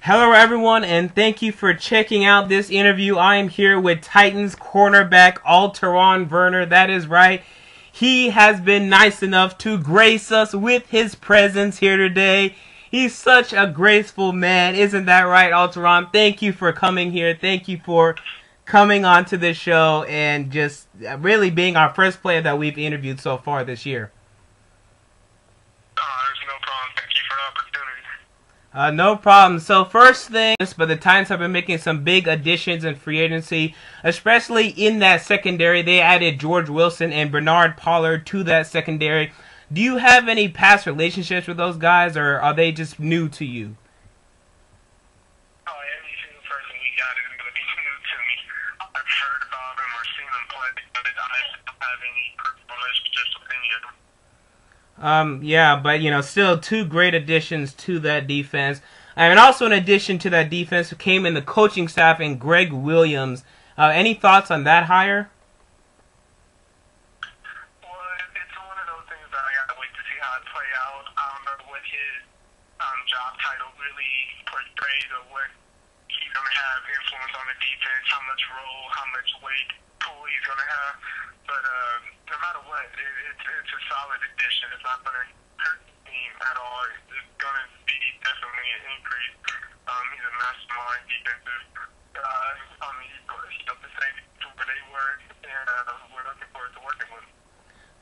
Hello everyone, and thank you for checking out this interview. I am here with Titans cornerback Alterraun Verner. That is right. He has been nice enough to grace us with his presence here today. He's such a graceful man. Isn't that right, Alterraun? Thank you for coming here. Thank you for coming onto this show and just really being our first player that we've interviewed so far this year. There's no problem. Thank you for the opportunity. No problem. So first thing, but the Titans have been making some big additions in free agency, especially in that secondary. They added George Wilson and Bernard Pollard to that secondary. Do you have any past relationships with those guys, or are they just new to you? Every single person we got is going to be new to me. I've heard about them or seen them play, but I don't have any personal relationships with any of them. Yeah, but, still two great additions to that defense. And also in addition to that defense came in the coaching staff and Gregg Williams. Any thoughts on that hire? Well, it's one of those things that I got to wait to see how it play out. I don't know what his job title really portrays or what he's going to have influence on the defense, how much role, how much weight pull he's going to have. But no matter what, it's a solid addition. It's not going to hurt the team at all. It's going to be definitely an increase. He's a mastermind defensive. He helped the Saints to where they were, and we're looking forward to working with him.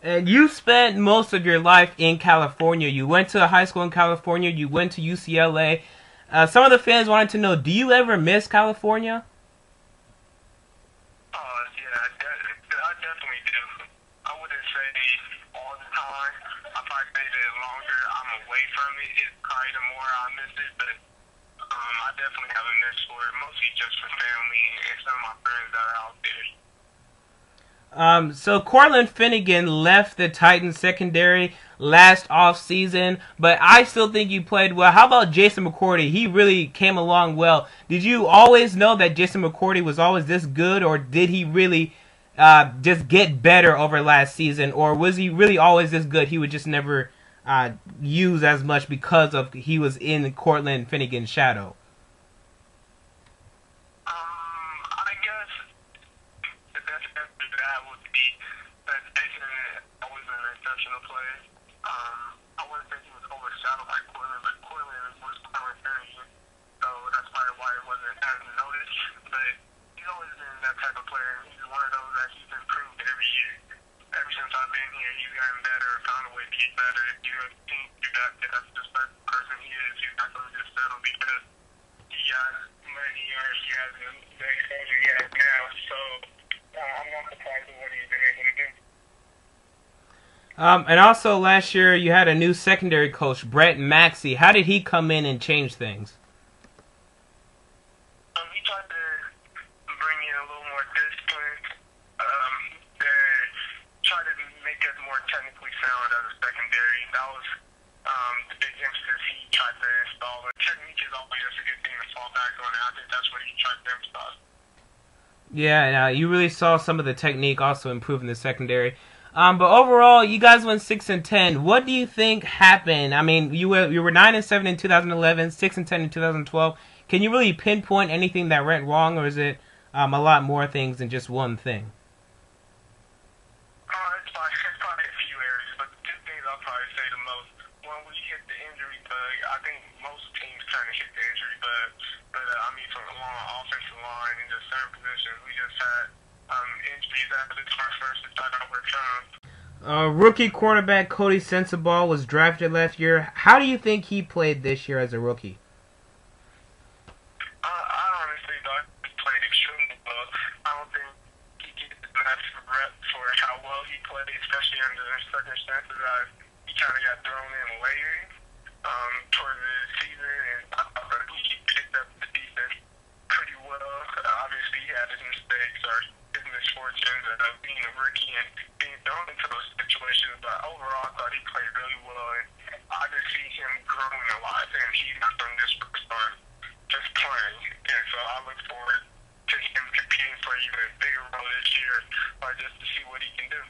And you spent most of your life in California. You went to high school in California. You went to UCLA. Some of the fans wanted to know, do you ever miss California? I definitely do. I wouldn't say all the time. I probably say that the longer I'm away from it, it's probably the more I miss it. But I definitely have a miss for it, mostly just for family and some of my friends that are out there. So Cortland Finnegan left the Titans secondary last offseason, but I still think you played well. How about Jason McCourty? He really came along well. Did you always know that Jason McCourty was always this good, or did he really just get better over last season, or was he really always this good? He would just never use as much because of he was in Cortland Finnegan's shadow. I guess the best answer to that would be that Jason was an exceptional player. I wouldn't say he was overshadowed by Cortland, but Cortland was primary, so that's probably why it wasn't as noticed. But he's always been that type of player. He's one of those that he's improved every year. Ever since I've been here, he's gotten better, found a way to get better. If you have seen that's just the person he is. He's not going to just settle because he got money or he has the exposure he has now. So I'm not surprised with what he's been able to do. And also last year you had a new secondary coach, Brent Maxie. How did he come in and change things? He tried to bring in a little more discipline. Try to make us more technically sound as a secondary. That was the big emphasis he tried to install. But technique is always just a good thing to fall back on. And I think that's what he tried to emphasize. Yeah, you really saw some of the technique also improve in the secondary. But overall, you guys went 6-10. What do you think happened? I mean, you were 9-7 in 2011, 6-10 in 2012. Can you really pinpoint anything that went wrong, or is it a lot more things than just one thing? It's probably a few areas, but the two things I'll probably say the most. When we hit the injury bug, I think most teams kind of hit the injury bug. But from along the offensive line in just certain positions, we just had injuries after the first to start overcome. Rookie quarterback Cody Kessler was drafted last year. How do you think he played this year as a rookie? I honestly thought he played extremely well. I don't think he gets enough rep for how well he played, especially under the circumstances. He kind of got thrown in later towards the season, and I thought that he picked up the defense pretty well. Obviously, he had his mistakes or his misfortunes of being a rookie and being thrown into those situations, but overall, I thought he played really well, and I just see him growing a lot, and he's not from this first time just playing, and so I look forward to him competing for even a bigger role this year, or just to see what he can do.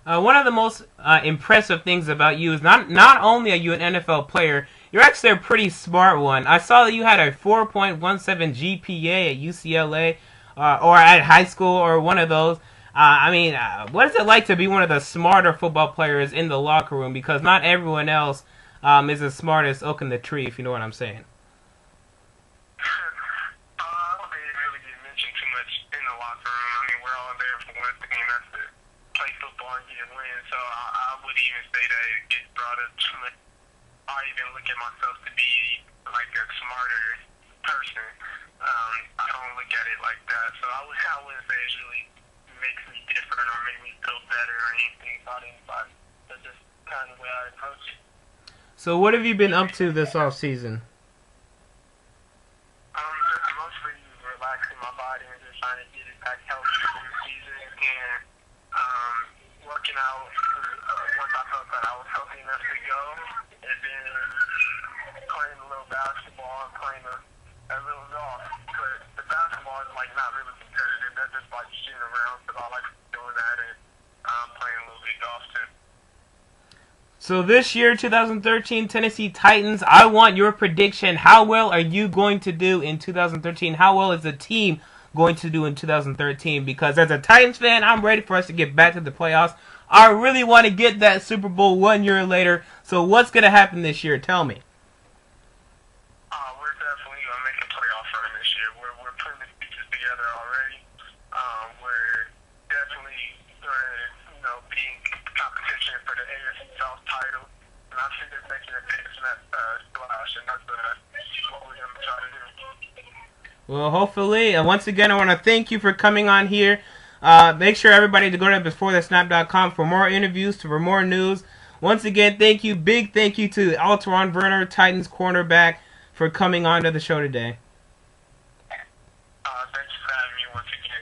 One of the most impressive things about you is not only are you an NFL player, You're actually a pretty smart one. I saw that you had a 4.17 GPA at UCLA, or at high school, or one of those. What is it like to be one of the smarter football players in the locker room? Because not everyone else is as smart as Oak in the Tree, if you know what I'm saying. I don't think it really get mentioned too much in the locker room. I mean, we're all there for one thing, and that's to play football and get wins. So I wouldn't even say that it gets brought up too much. I even look at myself to be like a smarter person. I don't look at it like that. So I wouldn't say it really makes me different or make me feel better or anything about anybody. That's just kind of the way I approach it. So what have you been up to this off season? Just mostly relaxing my body and just trying to get it back healthy for the season and working out once I felt that I was healthy enough to go, and then playing a little basketball and playing a little golf. But the basketball is like not really competitive. That's just like shooting around, so I like doing that and playing a little bit of golf too. So this year, 2013 Tennessee Titans, I want your prediction. How well are you going to do in 2013? How well is the team going to do in 2013? Because as a Titans fan, I'm ready for us to get back to the playoffs. I really want to get that Super Bowl 1 year later. So what's going to happen this year? Tell me. We're definitely going to make a playoff run this year. We're putting the pieces together already. We're definitely going to be in competition for the AFC South title. And I think they're making a big splash, and that's what we're going to try to do. Well, hopefully. Once again, I want to thank you for coming on here. Make sure everybody to go to beforethesnnap.com for more interviews, for more news. Once again, thank you. Big thank you to Alterraun Verner, Titans cornerback, for coming on to the show today. Thanks for having me once again.